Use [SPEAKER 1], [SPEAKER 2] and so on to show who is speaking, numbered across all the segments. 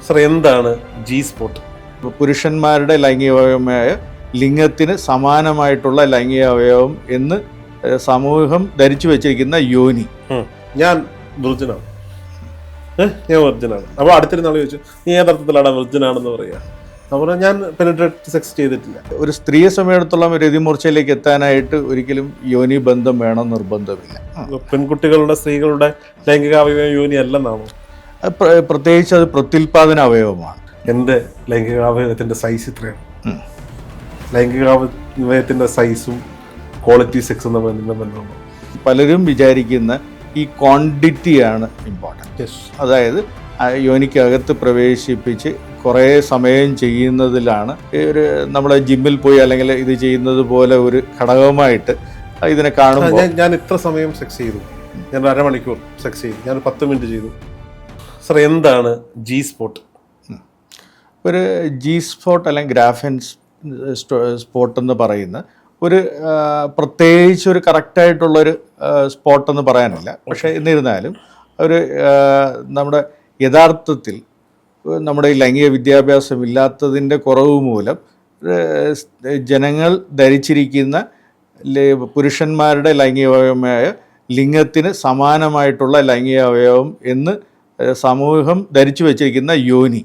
[SPEAKER 1] Sir, എന്താണ് G spot?
[SPEAKER 2] പുരുഷന്മാരുടെ ലൈംഗികമായ ലിംഗത്തിന് സമാനമായിട്ടുള്ള ലൈംഗിക അവയവം എന്ന് സമൂഹം ധരിച്ചു വെച്ചിരിക്കുന്ന യോനി.
[SPEAKER 1] ഞാൻ വിർജിനാണ്. ഞാൻ വിർജിനാണ്. അപ്പോൾ അടുത്തിരുന്ന ആൾ ചോദിച്ചു, നീ ഏതർത്ഥത്തിലാണ് വിർജിനാണെന്ന് പറയുക? അപ്പോൾ ഞാൻ പെനിട്രേറ്റ് സെക്സ് ചെയ്തിട്ടില്ല.
[SPEAKER 2] ഒരു സ്ത്രീയെ സമയത്തോളം രതിമൂർച്ചയിലേക്ക് എത്താനായിട്ട് ഒരിക്കലും യോനി ബന്ധം വേണം നിർബന്ധമില്ല.
[SPEAKER 1] പെൺകുട്ടികളുടെ സ്ത്രീകളുടെ ലൈംഗികാവയവം യോനി അല്ലെന്നാണോ?
[SPEAKER 2] പ്രത്യേകിച്ച് അത് പ്രത്യുൽപാദന അവയവമാണ്.
[SPEAKER 1] എൻ്റെ ലൈംഗികാവയവത്തിൻ്റെ സൈസ് ഇത്രയാണ്. ലൈംഗികാവയവത്തിൻ്റെ സൈസും ക്വാളിറ്റി സെക്സും തമ്മിൽ ബന്ധമുണ്ടോ?
[SPEAKER 2] പലരും വിചാരിക്കുന്ന ഈ ക്വാണ്ടിറ്റിയാണ് ഇമ്പോർട്ടൻറ്റ്. അതായത് യോനിക്കകത്ത് പ്രവേശിപ്പിച്ച് കുറേ സമയം ചെയ്യുന്നതിലാണ് ഒരു നമ്മളെ ജിമ്മിൽ പോയി അല്ലെങ്കിൽ ഇത് ചെയ്യുന്നത് പോലെ ഒരു ഘടകമായിട്ട് ഇതിനെ കാണുമ്പോൾ.
[SPEAKER 1] ഞാൻ ഇത്ര സമയം സെക്സ് ചെയ്തു, ഞാൻ അരമണിക്കൂർ സെക്സ് ചെയ്തു, ഞാൻ 10 മിനിറ്റ് ചെയ്തു. സർ, എന്താണ് ജി സ്പോട്ട്?
[SPEAKER 2] ഒരു ജി സ്പോട്ട് അല്ലെങ്കിൽ ഗ്രാഫൻ സ്പോട്ട് എന്ന് പറയുന്ന ഒരു പ്രത്യേകിച്ച് ഒരു കറക്റ്റായിട്ടുള്ളൊരു സ്പോട്ടെന്ന് പറയാനില്ല. പക്ഷേ എന്നിരുന്നാലും ഒരു നമ്മുടെ യഥാർത്ഥത്തിൽ നമ്മുടെ ഈ ലൈംഗിക വിദ്യാഭ്യാസം ഇല്ലാത്തതിൻ്റെ കുറവ് മൂലം ജനങ്ങൾ ധരിച്ചിരിക്കുന്ന പുരുഷന്മാരുടെ ലൈംഗികമായ ലിംഗത്തിന് സമാനമായിട്ടുള്ള ലൈംഗിക അവയവം എന്ന് സമൂഹം ധരിച്ചു വെച്ചിരിക്കുന്ന യോനി.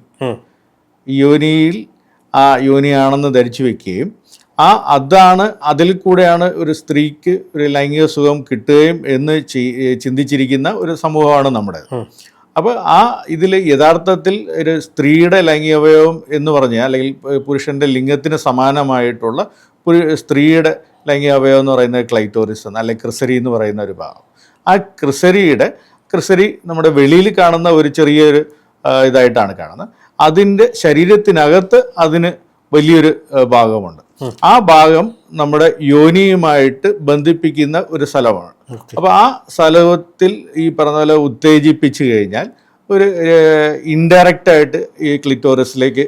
[SPEAKER 2] യോനിയിൽ ആ യോനിയാണെന്ന് ധരിച്ചു വെക്കുകയും അതാണ് അതിൽ കൂടെയാണ് ഒരു സ്ത്രീക്ക് ഒരു ലൈംഗിക സുഖം കിട്ടുകയും എന്ന് ചിന്തിച്ചിരിക്കുന്ന ഒരു സമൂഹമാണ് നമ്മുടെ. അപ്പോൾ ഇതിൽ യഥാർത്ഥത്തിൽ ഒരു സ്ത്രീയുടെ ലൈംഗിക അവയവം എന്ന് പറഞ്ഞാൽ അല്ലെങ്കിൽ പുരുഷൻ്റെ ലിംഗത്തിന് സമാനമായിട്ടുള്ള സ്ത്രീയുടെ ലൈംഗിക അവയവം എന്ന് പറയുന്നത് ക്ലൈറ്റോറിസ് അല്ലെങ്കിൽ ക്രിസരി എന്ന് പറയുന്ന ഒരു ഭാഗം. ആ ക്രിസരി നമ്മുടെ വെളിയിൽ കാണുന്ന ഒരു ചെറിയൊരു ഇതായിട്ടാണ് കാണുന്നത്. അതിൻ്റെ ശരീരത്തിനകത്ത് അതിന് വലിയൊരു ഭാഗമുണ്ട്. ആ ഭാഗം നമ്മുടെ യോനിയുമായിട്ട് ബന്ധിപ്പിക്കുന്ന ഒരു സ്ഥലമാണ്. അപ്പോൾ ആ സ്ഥലത്തിൽ ഈ പറഞ്ഞ പോലെ ഉത്തേജിപ്പിച്ചു കഴിഞ്ഞാൽ ഒരു ഇൻഡയറക്റ്റായിട്ട് ഈ ക്ലിറ്റോറിസിലേക്ക്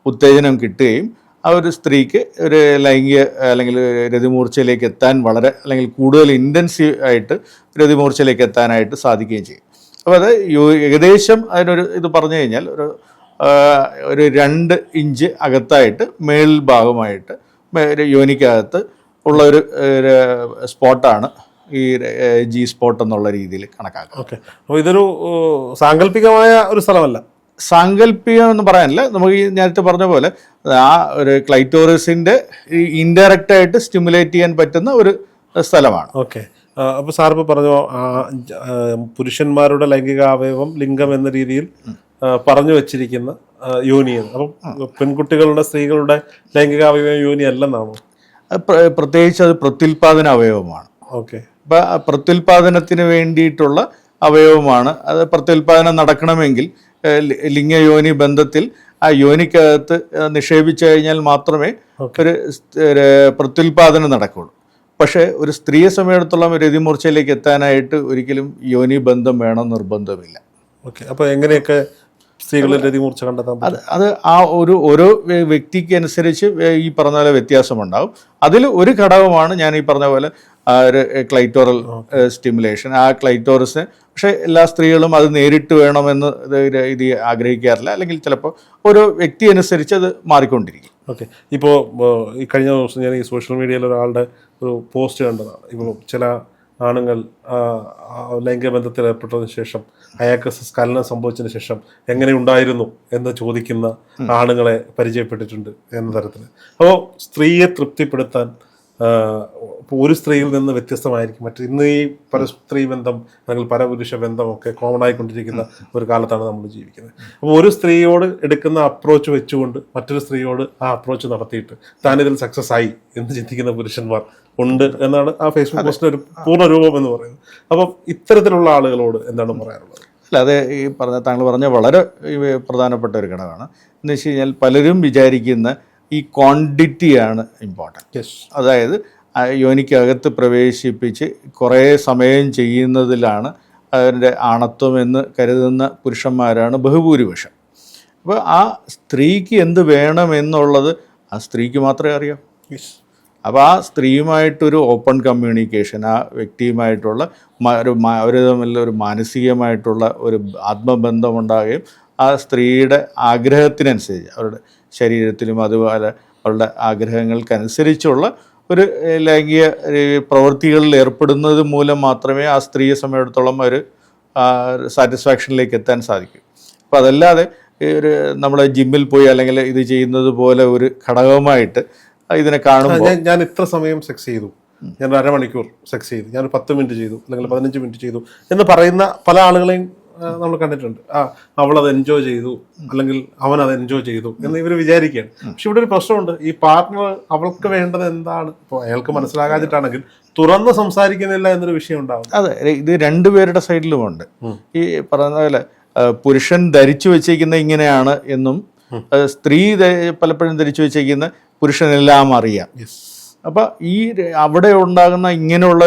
[SPEAKER 2] ഉത്തേജനം കിട്ടുകയും ആ ഒരു സ്ത്രീക്ക് ഒരു ലൈംഗിക അല്ലെങ്കിൽ രതിമൂർച്ചയിലേക്ക് എത്താൻ വളരെ അല്ലെങ്കിൽ കൂടുതൽ ഇൻറ്റൻസീവ് ആയിട്ട് രതിമൂർച്ചയിലേക്ക് എത്താനായിട്ട് സാധിക്കുകയും ചെയ്യും. അപ്പോൾ അത് ഏകദേശം അതിനൊരു ഇത് പറഞ്ഞു കഴിഞ്ഞാൽ ഒരു 2 ഇഞ്ച് അകത്തായിട്ട് മേൽ ഭാഗമായിട്ട് യോനിക്കകത്ത് ഉള്ള ഒരു സ്പോട്ടാണ് ഈ ജി സ്പോട്ട് എന്നുള്ള രീതിയിൽ കണക്കാക്കുക.
[SPEAKER 1] ഓക്കെ, അപ്പോൾ ഇതൊരു സാങ്കല്പികമായ ഒരു സ്ഥലമല്ല.
[SPEAKER 2] സാങ്കല്പികം എന്ന് പറയാനില്ല. നമുക്ക് ഈ നേരത്തെ പറഞ്ഞ പോലെ ആ ഒരു ക്ലൈറ്റോറിസിൻ്റെ ഇൻഡയറക്റ്റായിട്ട് സ്റ്റിമുലേറ്റ് ചെയ്യാൻ പറ്റുന്ന ഒരു സ്ഥലമാണ്.
[SPEAKER 1] ഓക്കെ, അപ്പോൾ സാറിപ്പോൾ പറഞ്ഞു പുരുഷന്മാരുടെ ലൈംഗികാവയവം ലിംഗം എന്ന രീതിയിൽ പറഞ്ഞു വെച്ചിരിക്കുന്ന യോനിയാണ്. അപ്പം പെൺകുട്ടികളുടെ സ്ത്രീകളുടെ ലൈംഗികാവയവം യോനി അല്ലെന്നാണോ?
[SPEAKER 2] പ്രത്യേകിച്ച് അത് പ്രത്യുൽപാദന അവയവമാണ്.
[SPEAKER 1] ഓക്കെ,
[SPEAKER 2] അപ്പം പ്രത്യുൽപാദനത്തിന് വേണ്ടിയിട്ടുള്ള അവയവമാണ്. അത് പ്രത്യുൽപാദനം നടക്കണമെങ്കിൽ ലിംഗയോനി ബന്ധത്തിൽ ആ യോനിക്കകത്ത് നിക്ഷേപിച്ചു കഴിഞ്ഞാൽ മാത്രമേ ഒരു പ്രത്യുൽപാദനം നടക്കുകയുള്ളൂ. പക്ഷേ ഒരു സ്ത്രീയെ സമയത്തോളം രതിമൂർച്ചയിലേക്ക് എത്താനായിട്ട് ഒരിക്കലും യോനി ബന്ധം വേണം നിർബന്ധമില്ല.
[SPEAKER 1] ഓക്കെ, അപ്പോൾ എങ്ങനെയൊക്കെ സ്ത്രീകളിൽ രതിമൂർച്ച കണ്ടെത്താൻ?
[SPEAKER 2] അത് ആ ഓരോ വ്യക്തിക്ക് അനുസരിച്ച് ഈ പറഞ്ഞ പോലെ വ്യത്യാസമുണ്ടാകും. അതിൽ ഒരു ഘടകമാണ് ഞാൻ ഈ പറഞ്ഞ പോലെ ഒരു ക്ലൈറ്റോറൽ സ്റ്റിമുലേഷൻ. ആ ക്ലൈറ്റോറിസ് പക്ഷേ എല്ലാ സ്ത്രീകളും അത് നേരിട്ട് വേണമെന്ന് ഇത് ആഗ്രഹിക്കാറില്ല. അല്ലെങ്കിൽ ചിലപ്പോൾ ഓരോ വ്യക്തി അനുസരിച്ച് അത് മാറിക്കൊണ്ടിരിക്കും.
[SPEAKER 1] ഓക്കെ, ഇപ്പോൾ ഈ കഴിഞ്ഞ ദിവസം ഞാൻ ഈ സോഷ്യൽ മീഡിയയിൽ ഒരാളുടെ ഒരു പോസ്റ്റ് കണ്ടതാണ്. ഇപ്പോൾ ചില ആണുങ്ങൾ ലൈംഗിക ബന്ധത്തിൽ ഏർപ്പെട്ടതിന് ശേഷം അയാൾക്ക് സ്ഖലനം സംഭവിച്ചതിന് ശേഷം എങ്ങനെ ഉണ്ടായിരുന്നു എന്ന് ചോദിക്കുന്ന ആണുങ്ങളെ പരിചയപ്പെട്ടിട്ടുണ്ട് എന്ന തരത്തിൽ. അപ്പോൾ സ്ത്രീയെ തൃപ്തിപ്പെടുത്താൻ ഒരു സ്ത്രീയിൽ നിന്ന് വ്യത്യസ്തമായിരിക്കും മറ്റു. ഇന്ന് ഈ പരസ്ത്രീ ബന്ധം അല്ലെങ്കിൽ പരപുരുഷ ബന്ധമൊക്കെ കോമൺ ആയിക്കൊണ്ടിരിക്കുന്ന ഒരു കാലത്താണ് നമ്മൾ ജീവിക്കുന്നത്. അപ്പോൾ ഒരു സ്ത്രീയോട് എടുക്കുന്ന അപ്രോച്ച് വെച്ചുകൊണ്ട് മറ്റൊരു സ്ത്രീയോട് ആ അപ്രോച്ച് നടത്തിയിട്ട് താനിതിൽ സക്സസ് ആയി എന്ന് ചിന്തിക്കുന്ന പുരുഷന്മാർ ഉണ്ട് എന്നാണ് ആ ഫേസ്ബുക്ക് പോസ്റ്റിൻ്റെ ഒരു പൂർണ്ണ രൂപം എന്ന് പറയുന്നത്. അപ്പം ഇത്തരത്തിലുള്ള ആളുകളോട് എന്താണ് പറയാനുള്ളത്?
[SPEAKER 2] അല്ല, അത് ഈ താങ്കൾ പറഞ്ഞ വളരെ പ്രധാനപ്പെട്ട ഒരു ഘടകമാണ്. എന്ന് വെച്ച് കഴിഞ്ഞാൽ പലരും വിചാരിക്കുന്ന ഈ ക്വാണ്ടിറ്റിയാണ് ഇമ്പോർട്ടൻറ്റ്. അതായത് യോനിക്കകത്ത് പ്രവേശിപ്പിച്ച് കുറേ സമയം ചെയ്യുന്നതിലാണ് അതിൻ്റെ ആണത്വം എന്ന് കരുതുന്ന പുരുഷന്മാരാണ് ബഹുഭൂരിപക്ഷം. അപ്പോൾ ആ സ്ത്രീക്ക് എന്ത് വേണമെന്നുള്ളത് ആ സ്ത്രീക്ക് മാത്രമേ അറിയാം. അപ്പോൾ ആ സ്ത്രീയുമായിട്ടൊരു ഓപ്പൺ കമ്മ്യൂണിക്കേഷൻ, ആ വ്യക്തിയുമായിട്ടുള്ള ഒരു തമ്മിലുള്ള ഒരു മാനസികമായിട്ടുള്ള ഒരു ആത്മബന്ധമുണ്ടാകുകയും ആ സ്ത്രീയുടെ ആഗ്രഹത്തിനനുസരിച്ച് അവരുടെ ശരീരത്തിലും അതുപോലെ അവരുടെ ആഗ്രഹങ്ങൾക്കനുസരിച്ചുള്ള ഒരു ലൈംഗിക പ്രവൃത്തികളിൽ ഏർപ്പെടുന്നത് മൂലം മാത്രമേ ആ സ്ത്രീയെ സംബന്ധിച്ചിടത്തോളം ഒരു സാറ്റിസ്ഫാക്ഷനിലേക്ക് എത്താൻ സാധിക്കും. അപ്പോൾ അതല്ലാതെ ഒരു നമ്മുടെ ജിമ്മിൽ പോയി അല്ലെങ്കിൽ ഇത് ചെയ്യുന്നത് പോലെ ഒരു ഘടകമായിട്ട് ഇതിനെ കാണുമ്പോൾ
[SPEAKER 1] ഞാൻ ഇത്ര സമയം സെക്സ് ചെയ്തു, ഞാൻ 1/2 മണിക്കൂർ സെക്സ് ചെയ്തു, ഞാൻ 10 മിനിറ്റ് ചെയ്തു അല്ലെങ്കിൽ 15 മിനിറ്റ് ചെയ്തു എന്ന് പറയുന്ന പല ആളുകളെയും നമ്മൾ കണ്ടിട്ടുണ്ട്. അവളത് എൻജോയ് ചെയ്തു അല്ലെങ്കിൽ അവൻ അത് എൻജോയ് ചെയ്തു എന്ന് ഇവർ വിചാരിക്കുകയാണ്. പക്ഷെ ഇവിടെ ഒരു പ്രശ്നമുണ്ട്. ഈ പാർട്ട്ണർ അവൾക്ക് വേണ്ടത് എന്താണ്, ഇപ്പോൾ അയാൾക്ക് മനസ്സിലാകാതിട്ടാണെങ്കിൽ തുറന്ന് സംസാരിക്കുന്നില്ല എന്നൊരു വിഷയം ഉണ്ടാവും.
[SPEAKER 2] അതെ, ഇത് രണ്ടുപേരുടെ സൈഡിലുമുണ്ട്. ഈ പറയുന്ന പോലെ പുരുഷൻ ധരിച്ചു വെച്ചേക്കുന്ന ഇങ്ങനെയാണ് എന്നും സ്ത്രീ പലപ്പോഴും ധരിച്ചു വെച്ചേക്കുന്ന പുരുഷനെല്ലാം അറിയാം. അപ്പം ഈ അവിടെ ഉണ്ടാകുന്ന ഇങ്ങനെയുള്ള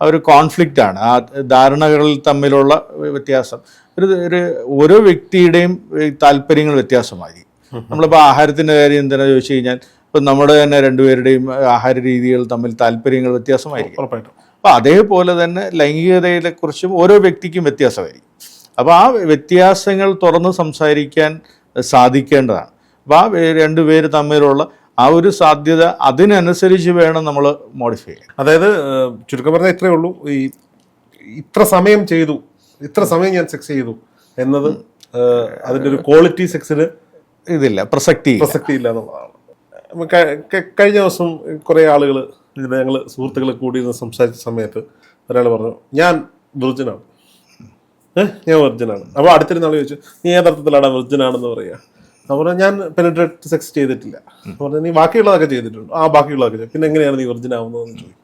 [SPEAKER 2] ഒരു കോൺഫ്ലിക്റ്റാണ്, ആ ധാരണകളിൽ തമ്മിലുള്ള വ്യത്യാസം. ഒരു ഓരോ വ്യക്തിയുടെയും താല്പര്യങ്ങൾ വ്യത്യാസമായി. നമ്മളിപ്പോൾ ആഹാരത്തിൻ്റെ കാര്യം എന്തിനാ ചോദിച്ചു കഴിഞ്ഞാൽ ഇപ്പം നമ്മുടെ തന്നെ രണ്ടുപേരുടെയും ആഹാര രീതികൾ തമ്മിൽ താല്പര്യങ്ങൾ വ്യത്യാസമായിരിക്കും. അപ്പോൾ അതേപോലെ തന്നെ ലൈംഗികതയെക്കുറിച്ചും ഓരോ വ്യക്തിക്കും വ്യത്യാസമായിരിക്കും. അപ്പോൾ ആ വ്യത്യാസങ്ങൾ തുറന്ന് സംസാരിക്കാൻ സാധിക്കേണ്ടതാണ്. അപ്പോൾ ആ രണ്ടുപേര് തമ്മിലുള്ള ആ ഒരു സാധ്യത അതിനനുസരിച്ച് വേണം നമ്മൾ മോഡിഫൈ ചെയ്യാൻ.
[SPEAKER 1] അതായത് ചുരുക്കം പറഞ്ഞാൽ ഇത്രയേ ഉള്ളൂ, ഈ ഇത്ര സമയം ചെയ്തു, ഇത്ര സമയം ഞാൻ സെക്സ് ചെയ്തു എന്നത് അതിൻ്റെ ഒരു ക്വാളിറ്റി സെക്സിന്
[SPEAKER 2] ഇതില്ല, പ്രസക്തി
[SPEAKER 1] ഇല്ല എന്നുള്ളതാണ്. കഴിഞ്ഞ ദിവസം കുറേ ആളുകൾ ഇതിന് ഞങ്ങൾ സുഹൃത്തുക്കൾ കൂടി സംസാരിച്ച സമയത്ത് ഒരാൾ പറഞ്ഞു, ഞാൻ വിർജിനാണ്. ഞാൻ വെർജിനാണ്. അപ്പോൾ അടുത്തിരുന്ന ആൾ ചോദിച്ചു, നീ ഏതർത്ഥത്തിലാണ് വെർജിനാണെന്ന് പറയുക? അപ്പോൾ ഞാൻ പെനിട്രേറ്റ് സെക്സ് ചെയ്തിട്ടില്ല. അപ്പോൾ നീ ബാക്കിയുള്ളതൊക്കെ ചെയ്തിട്ടുണ്ട്. ബാക്കിയുള്ളതൊക്കെ ചെയ്തു, പിന്നെ എങ്ങനെയാണ് നീ വെർജിൻ ആവുന്നതെന്ന് ചോദിക്കും.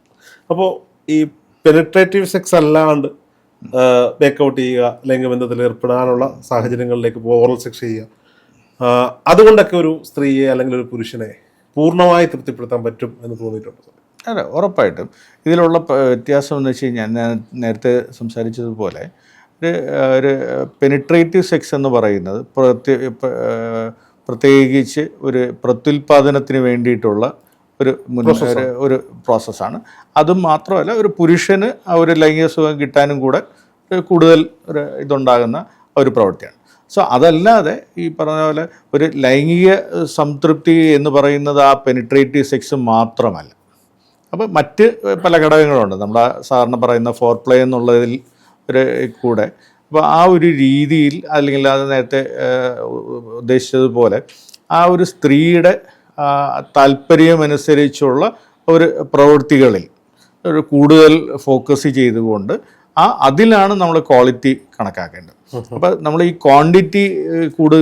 [SPEAKER 1] അപ്പോൾ ഈ പെനിട്രേറ്റീവ് സെക്സ് അല്ലാണ്ട് ബേക്കൗട്ട് ചെയ്യുക, ലൈംഗികബന്ധത്തിൽ ഏർപ്പെടാനുള്ള സാഹചര്യങ്ങളിലേക്ക് ഓറൽ സെക്സ് ചെയ്യുക, അതുകൊണ്ടൊക്കെ ഒരു സ്ത്രീയെ അല്ലെങ്കിൽ ഒരു പുരുഷനെ പൂർണ്ണമായി തൃപ്തിപ്പെടുത്താൻ പറ്റും എന്ന് തോന്നിയിട്ടുണ്ട്.
[SPEAKER 2] അതെ, ഉറപ്പായിട്ടും. ഇതിലുള്ള വ്യത്യാസം എന്ന് വെച്ച് കഴിഞ്ഞാൽ ഞാൻ നേരത്തെ സംസാരിച്ചതുപോലെ ഒരു പെനിട്രേറ്റീവ് സെക്സ് എന്ന് പറയുന്നത് പ്രത്യേകിച്ച് ഒരു പ്രത്യുൽപാദനത്തിന് വേണ്ടിയിട്ടുള്ള ഒരു പ്രോസസ്സാണ്. അതും മാത്രമല്ല ഒരു പുരുഷന് ആ ഒരു ലൈംഗിക സുഖം കിട്ടാനും കൂടെ കൂടുതൽ ഒരു ഇതുണ്ടാകുന്ന ഒരു പ്രവൃത്തിയാണ്. സോ അതല്ലാതെ ഈ പറഞ്ഞ പോലെ ഒരു ലൈംഗിക സംതൃപ്തി എന്ന് പറയുന്നത് ആ പെനിട്രേറ്റീവ് സെക്സ് മാത്രമല്ല. അപ്പോൾ മറ്റ് പല ഘടകങ്ങളുണ്ട്. നമ്മൾ സാധാരണ പറയുന്ന ഫോർ പ്ലേ എന്നുള്ളതിൽ ഒരു കൂടെ. അപ്പോൾ ആ ഒരു രീതിയിൽ അല്ലെങ്കിൽ അത് നേരത്തെ ഉദ്ദേശിച്ചതുപോലെ ആ ഒരു സ്ത്രീയുടെ താല്പര്യമനുസരിച്ചുള്ള ഒരു പ്രവൃത്തികളിൽ ഒരു കൂടുതൽ ഫോക്കസ് ചെയ്തുകൊണ്ട് അതിലാണ് നമ്മൾ ക്വാളിറ്റി കണക്കാക്കേണ്ടത്. അപ്പോൾ നമ്മൾ ഈ ക്വാണ്ടിറ്റി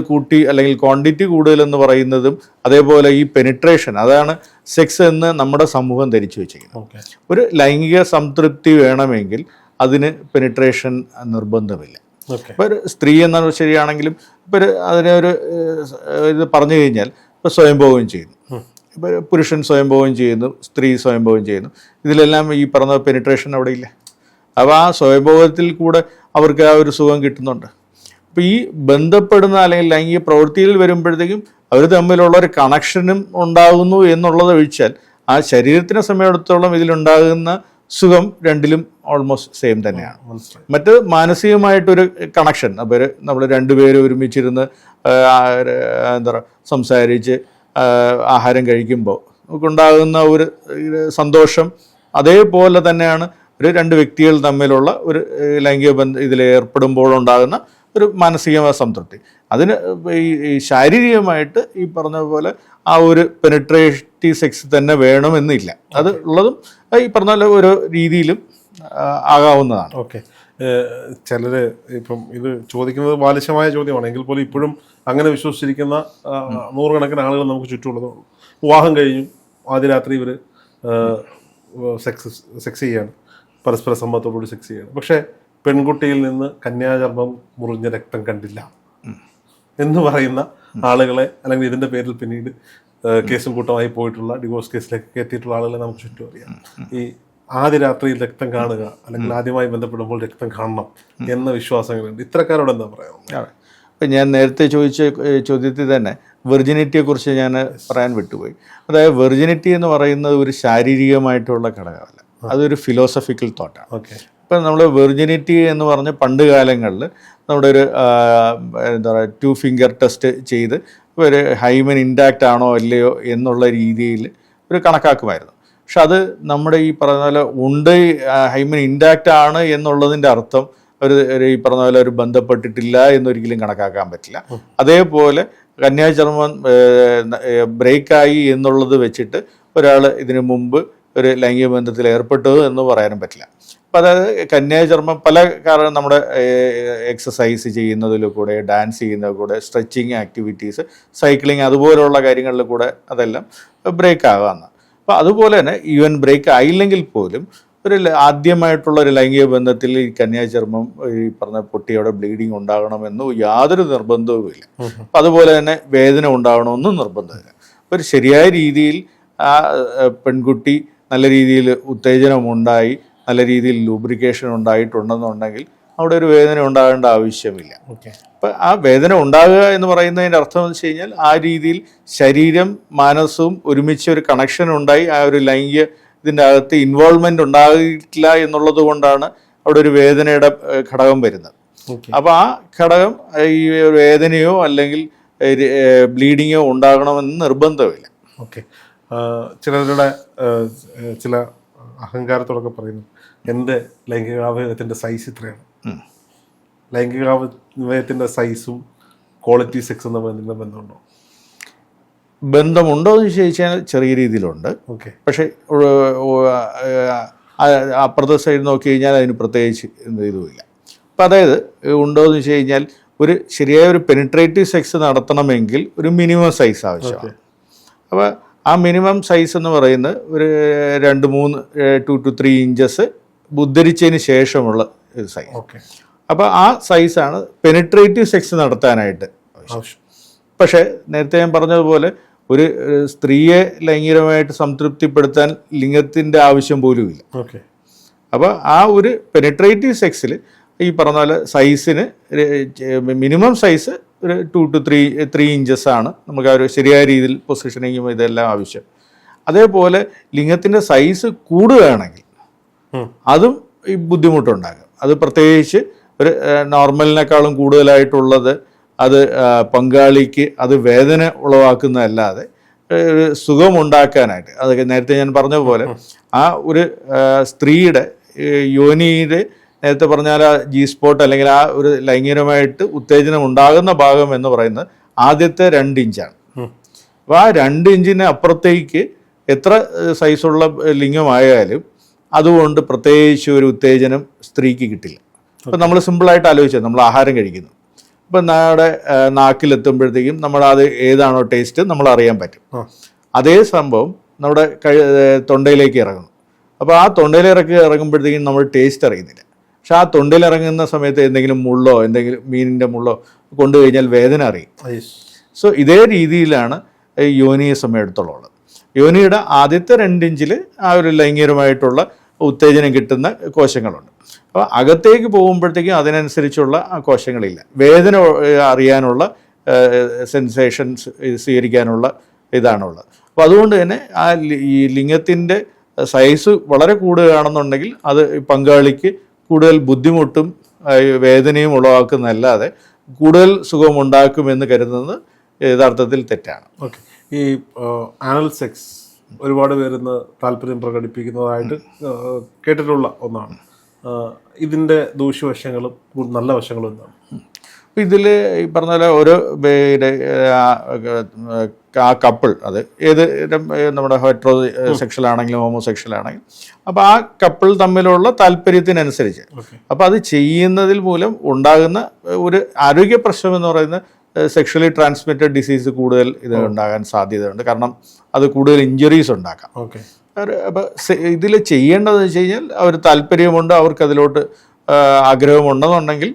[SPEAKER 2] കൂട്ടി അല്ലെങ്കിൽ ക്വാണ്ടിറ്റി കൂടുതലെന്ന് പറയുന്നതും അതേപോലെ ഈ പെനിട്രേഷൻ, അതാണ് സെക്സ് എന്ന് നമ്മുടെ സമൂഹം ധരിച്ചു വെച്ചിരിക്കുന്നത്. ഒരു ലൈംഗിക സംതൃപ്തി വേണമെങ്കിൽ അതിന് പെനിട്രേഷൻ നിർബന്ധമില്ല. ഇപ്പോൾ ഒരു സ്ത്രീ എന്നാണ് ശരിയാണെങ്കിലും ഇപ്പോൾ അതിനെ ഇത് പറഞ്ഞു കഴിഞ്ഞാൽ ഇപ്പോൾ സ്വയംഭോഗം ചെയ്യുന്നു, ഇപ്പോൾ പുരുഷൻ സ്വയംഭോഗം ചെയ്യുന്നു, സ്ത്രീ സ്വയംഭോഗം ചെയ്യുന്നു, ഇതിലെല്ലാം ഈ പറഞ്ഞ പെനിട്രേഷൻ അവിടെ ഇല്ല. അപ്പോൾ ആ സ്വയംഭോഗത്തിൽ കൂടെ അവർക്ക് ആ ഒരു സുഖം കിട്ടുന്നുണ്ട്. അപ്പോൾ ഈ ബന്ധപ്പെടുന്ന അല്ലെങ്കിൽ ലൈംഗിക പ്രവൃത്തിയിൽ വരുമ്പോഴത്തേക്കും അവർ തമ്മിലുള്ള ഒരു കണക്ഷനും ഉണ്ടാകുന്നു എന്നുള്ളത് ഒഴിച്ചാൽ ആ ശരീരത്തിനെ സമയത്തോളം ഇതിലുണ്ടാകുന്ന സുഖം രണ്ടിലും ഓൾമോസ്റ്റ് സെയിം തന്നെയാണ്. മറ്റ് മാനസികമായിട്ടൊരു കണക്ഷൻ, അപ്പോൾ നമ്മൾ രണ്ടുപേരും ഒരുമിച്ചിരുന്ന് എന്താ പറയുക സംസാരിച്ച് ആഹാരം കഴിക്കുമ്പോൾ നമുക്കുണ്ടാകുന്ന ഒരു സന്തോഷം അതേപോലെ തന്നെയാണ് രണ്ട് വ്യക്തികൾ തമ്മിലുള്ള ഒരു ലൈംഗിക ബന്ധം ഇതിലേർപ്പെടുമ്പോഴുണ്ടാകുന്ന ഒരു മാനസികമായ സംതൃപ്തി. അതിന് ഈ ശാരീരികമായിട്ട് ഈ പറഞ്ഞ പോലെ ആ ഒരു പെനിട്രേറ്റീവ് സെക്സ് തന്നെ വേണമെന്നില്ല. അത് ഉള്ളതും ഈ പറഞ്ഞ പോലെ ഓരോ രീതിയിലും ആകാവുന്നതാണ്.
[SPEAKER 1] ഓക്കെ, ചിലർ ഇപ്പം ഇത് ചോദിക്കുന്നത് ബാലിശമായ ചോദ്യമാണ് എങ്കിൽ പോലും ഇപ്പോഴും അങ്ങനെ വിശ്വസിച്ചിരിക്കുന്ന നൂറുകണക്കിന് ആളുകൾ നമുക്ക് ചുറ്റുമുള്ളതുള്ളൂ. വിവാഹം കഴിഞ്ഞു, ആദ്യ രാത്രി ഇവർ സെക്സ് ചെയ്യാണ്, പരസ്പര സമ്മതത്തോടുകൂടി സെക്സ് ചെയ്യാണ്. പക്ഷേ പെൺകുട്ടിയിൽ നിന്ന് കന്യാചർമ്മം മുറിഞ്ഞ രക്തം കണ്ടില്ല എന്ന് പറയുന്ന ആളുകളെ, അല്ലെങ്കിൽ ഇതിൻ്റെ പേരിൽ പിന്നീട് കേസും കൂട്ടമായി പോയിട്ടുള്ള ഡിവോഴ്സ് കേസിലേക്ക് എത്തിയിട്ടുള്ള ആളുകളെ നമുക്ക് ചുറ്റും അറിയാം. ഈ ആദ്യ രാത്രിയിൽ രക്തം കാണുക അല്ലെങ്കിൽ ആദ്യമായി ബന്ധപ്പെടുമ്പോൾ രക്തം കാണണം എന്ന വിശ്വാസങ്ങളുണ്ട്. ഇത്തരക്കാരോട് എന്താ പറയുക?
[SPEAKER 2] ഇപ്പം ഞാൻ നേരത്തെ ചോദിച്ച ചോദ്യത്തിൽ തന്നെ വെർജിനിറ്റിയെക്കുറിച്ച് ഞാൻ പറയാൻ വിട്ടുപോയി. അതായത് വെർജിനിറ്റി എന്ന് പറയുന്നത് ഒരു ശാരീരികമായിട്ടുള്ള ഘടകമല്ല, അതൊരു ഫിലോസഫിക്കൽ തോട്ടാണ്. ഇപ്പം നമ്മൾ വെർജിനിറ്റി എന്ന് പറഞ്ഞ് പണ്ട് കാലങ്ങളിൽ നമ്മുടെ ഒരു എന്താ പറയുക 2 ഫിംഗർ ടെസ്റ്റ് ചെയ്ത് ഒരു ഹൈമൻ ഇൻടാക്റ്റ് ആണോ അല്ലയോ എന്നുള്ള രീതിയിൽ ഒരു കണക്കാക്കുമായിരുന്നു. പക്ഷെ അത് നമ്മുടെ ഈ പറഞ്ഞ പോലെ ഹൈമൻ ഇൻടാക്റ്റ് ആണ് എന്നുള്ളതിൻ്റെ അർത്ഥം ഈ പറഞ്ഞ പോലെ ഒരു ബന്ധപ്പെട്ടിട്ടില്ല എന്നൊരിക്കലും കണക്കാക്കാൻ പറ്റില്ല. അതേപോലെ കന്യാചർമ്മം ബ്രേക്കായി എന്നുള്ളത് വെച്ചിട്ട് ഒരാൾ ഇതിനു മുമ്പ് ഒരു ലൈംഗിക ബന്ധത്തിൽ ഏർപ്പെട്ടു എന്ന് പറയാനും പറ്റില്ല. അപ്പം അതായത് കന്യാചർമ്മം പല കാരണം നമ്മുടെ എക്സസൈസ് ചെയ്യുന്നതിൽ കൂടെ, ഡാൻസ് ചെയ്യുന്നതിൽ കൂടെ, സ്ട്രെച്ചിങ് ആക്ടിവിറ്റീസ്, സൈക്ലിങ് അതുപോലുള്ള കാര്യങ്ങളിൽ കൂടെ അതെല്ലാം ബ്രേക്ക് ആകാമെന്ന്. അപ്പോൾ അതുപോലെ തന്നെ ഈവൻ ബ്രേക്ക് ആയില്ലെങ്കിൽ പോലും ആദ്യമായിട്ടുള്ള ഒരു ലൈംഗിക ബന്ധത്തിൽ ഈ കന്യാചർമ്മം ഈ പറഞ്ഞ പൊട്ടിയോടെ ബ്ലീഡിങ് ഉണ്ടാകണമെന്ന് യാതൊരു നിർബന്ധവുമില്ല. അപ്പം അതുപോലെ തന്നെ വേദന ഉണ്ടാകണമെന്നും നിർബന്ധമില്ല. ഒരു ശരിയായ രീതിയിൽ ആ പെൺകുട്ടി നല്ല രീതിയിൽ ഉത്തേജനമുണ്ടായി, നല്ല രീതിയിൽ ലൂബ്രിക്കേഷൻ ഉണ്ടായിട്ടുണ്ടെന്നുണ്ടെങ്കിൽ അവിടെ ഒരു വേദന ഉണ്ടാകേണ്ട ആവശ്യമില്ല. അപ്പം ആ വേദന ഉണ്ടാകുക എന്ന് പറയുന്നതിൻ്റെ അർത്ഥം എന്ന് വെച്ച് കഴിഞ്ഞാൽ ആ രീതിയിൽ ശരീരം മനസ്സും ഒരുമിച്ച് ഒരു കണക്ഷൻ ഉണ്ടായി ആ ഒരു ലൈംഗിക ഇതിൻ്റെ അകത്ത് ഇൻവോൾവ്മെൻ്റ് ഉണ്ടാകില്ല എന്നുള്ളത് കൊണ്ടാണ് അവിടെ ഒരു വേദനയുടെ ഘടകം വരുന്നത്. അപ്പോൾ ആ ഘടകം ഈ വേദനയോ അല്ലെങ്കിൽ ബ്ലീഡിങ്ങോ ഉണ്ടാകണമെന്ന് നിർബന്ധമില്ല.
[SPEAKER 1] ഓക്കെ. ചിലരുടെ ചില അഹങ്കാരത്തോടൊക്കെ പറയുന്നു എൻ്റെ ലൈംഗികാവയവത്തിൻ്റെ സൈസ് ഇത്രയാണ്. ലൈംഗികാവയവത്തിൻ്റെ സൈസും ക്വാളിറ്റി സെക്സും തമ്മിൽ എന്തെങ്കിലും ബന്ധമുണ്ടോ?
[SPEAKER 2] ബന്ധമുണ്ടോ എന്ന് ചോദിച്ചാൽ ചെറിയ രീതിയിലുണ്ട്.
[SPEAKER 1] ഓക്കെ.
[SPEAKER 2] പക്ഷേ അപ്പുറത്തെ സൈഡ് നോക്കി കഴിഞ്ഞാൽ അതിന് പ്രത്യേകിച്ച് ഇതുമില്ല. അപ്പം അതായത് ഉണ്ടോ എന്ന് വെച്ച് കഴിഞ്ഞാൽ ഒരു ശരിയായ ഒരു പെനിട്രേറ്റീവ് സെക്സ് നടത്തണമെങ്കിൽ ഒരു മിനിമം സൈസ് ആവശ്യമാണ്. അപ്പോൾ ആ മിനിമം സൈസ് എന്ന് പറയുന്നത് ഒരു 2 to 3 ഇഞ്ചസ് ഉദ്ധരിച്ചതിന് ശേഷമുള്ള സൈസ്. അപ്പോൾ ആ സൈസാണ് പെനിട്രേറ്റീവ് സെക്സ് നടത്താനായിട്ട് ആവശ്യം. പക്ഷേ നേരത്തെ ഞാൻ പറഞ്ഞതുപോലെ ഒരു സ്ത്രീയെ ലൈംഗികമായിട്ട് സംതൃപ്തിപ്പെടുത്താൻ ലിംഗത്തിൻ്റെ ആവശ്യം പോലുമില്ല. അപ്പോൾ ആ ഒരു പെനിട്രേറ്റീവ് സെക്സിൽ ഈ പറഞ്ഞ പോലെ സൈസിന് മിനിമം സൈസ് ഒരു 2 to 3 ഇഞ്ചസ് ആണ് നമുക്ക് ആ ഒരു ശരിയായ രീതിയിൽ പൊസിഷനിങ്ങും ഇതെല്ലാം ആവശ്യം. അതേപോലെ ലിംഗത്തിൻ്റെ സൈസ് കൂടുകയാണെങ്കിൽ അതും ഈ ബുദ്ധിമുട്ടുണ്ടാകും. അത് പ്രത്യേകിച്ച് ഒരു നോർമലിനേക്കാളും കൂടുതലായിട്ടുള്ളത് അത് പങ്കാളിക്ക് അത് വേദന ഉളവാക്കുന്നതല്ലാതെ ഒരു സുഖമുണ്ടാക്കാനായിട്ട്, അതൊക്കെ നേരത്തെ ഞാൻ പറഞ്ഞ പോലെ ആ ഒരു സ്ത്രീയുടെ യോനിയുടെ നേരത്തെ പറഞ്ഞാൽ ആ ജി സ്പോട്ട് അല്ലെങ്കിൽ ആ ഒരു ലൈംഗികമായിട്ട് ഉത്തേജനം ഉണ്ടാകുന്ന ഭാഗം എന്ന് പറയുന്നത് ആദ്യത്തെ 2 ഇഞ്ചാണ്. അപ്പോൾ ആ 2 ഇഞ്ചിന് അപ്പുറത്തേക്ക് എത്ര സൈസുള്ള ലിംഗമായാലും അതുകൊണ്ട് പ്രത്യേകിച്ച് ഒരു ഉത്തേജനം സ്ത്രീക്ക് കിട്ടില്ല. അപ്പം നമ്മൾ സിമ്പിളായിട്ട് ആലോചിച്ചത്, നമ്മൾ ആഹാരം കഴിക്കുന്നു. ഇപ്പം നമ്മുടെ നാക്കിലെത്തുമ്പോഴത്തേക്കും നമ്മളത് ഏതാണോ ടേസ്റ്റ് നമ്മൾ അറിയാൻ പറ്റും. അതേ സംഭവം നമ്മുടെ തൊണ്ടയിലേക്ക് ഇറങ്ങുന്നു. അപ്പോൾ ആ തൊണ്ടയിലിറക്കി ഇറങ്ങുമ്പോഴത്തേക്കും നമ്മൾ ടേസ്റ്റ് അറിയുന്നില്ല. പക്ഷെ ആ തൊണ്ടയിലിറങ്ങുന്ന സമയത്ത് എന്തെങ്കിലും മുള്ളോ എന്തെങ്കിലും മീനിൻ്റെ മുള്ളോ കൊണ്ടു കഴിഞ്ഞാൽ വേദന അറിയും. സോ ഇതേ രീതിയിലാണ് യോനിയെ സമയത്തുള്ളത്. യോനിയുടെ ആദ്യത്തെ 2 ഇഞ്ചിൽ ആ ഒരു ലൈംഗികമായിട്ടുള്ള ഉത്തേജനം കിട്ടുന്ന കോശങ്ങളുണ്ട്. അപ്പോൾ അകത്തേക്ക് പോകുമ്പോഴത്തേക്കും അതിനനുസരിച്ചുള്ള കോശങ്ങളില്ല. വേദന അറിയാനുള്ള സെൻസേഷൻസ് സ്വീകരിക്കാനുള്ള ഇതാണുള്ളത്. അപ്പോൾ അതുകൊണ്ട് തന്നെ ഈ ലിംഗത്തിൻ്റെ സൈസ് വളരെ കൂടുകയാണെന്നുണ്ടെങ്കിൽ അത് പങ്കാളിക്ക് കൂടുതൽ ബുദ്ധിമുട്ടും വേദനയും ഉളവാക്കുന്നതല്ലാതെ കൂടുതൽ സുഖമുണ്ടാക്കുമെന്ന് കരുതുന്നത് യഥാർത്ഥത്തിൽ തെറ്റാണ്.
[SPEAKER 1] ഓക്കെ. ഈ ആനൽ സെക്സ് ഒരുപാട് പേരുന്ന് താല്പര്യം പ്രകടിപ്പിക്കുന്നതായിട്ട് കേട്ടിട്ടുള്ള ഒന്നാണ്. ഇതിൻ്റെ ദൂഷ്യവശങ്ങളും നല്ല വശങ്ങളും എന്താണ്?
[SPEAKER 2] ഇതിൽ ഈ പറഞ്ഞ പോലെ ഓരോ ആ കപ്പിൾ, അത് ഏത് നമ്മുടെ ഹെറ്ററോ സെക്ഷൽ ആണെങ്കിലും ഹോമോസെക്ഷൽ ആണെങ്കിലും, അപ്പോൾ ആ കപ്പിൾ തമ്മിലുള്ള താല്പര്യത്തിനനുസരിച്ച് അപ്പോൾ അത് ചെയ്യുന്നതിൽ മൂലം ഉണ്ടാകുന്ന ഒരു ആരോഗ്യ പ്രശ്നം എന്ന് പറയുന്നത് സെക്ഷലി ട്രാൻസ്മിറ്റഡ് ഡിസീസ് കൂടുതൽ ഇത് ഉണ്ടാകാൻ സാധ്യതയുണ്ട്. കാരണം അത് കൂടുതൽ ഇഞ്ചുറീസ് ഉണ്ടാക്കാം. അപ്പോൾ ഇതിൽ ചെയ്യേണ്ടതെന്ന് വെച്ച് കഴിഞ്ഞാൽ അവർ താല്പര്യമുണ്ട്, അവർക്ക് അതിലോട്ട് ആഗ്രഹമുണ്ടെന്നുണ്ടെങ്കിൽ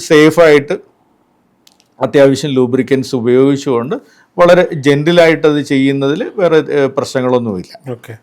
[SPEAKER 2] സേഫായിട്ട് അത്യാവശ്യം ലൂബ്രിക്കൻസ് ഉപയോഗിച്ചുകൊണ്ട് വളരെ ജെൻറ്റിലായിട്ടത് ചെയ്യുന്നതിൽ വേറെ പ്രശ്നങ്ങളൊന്നുമില്ല.
[SPEAKER 1] ഓക്കെ.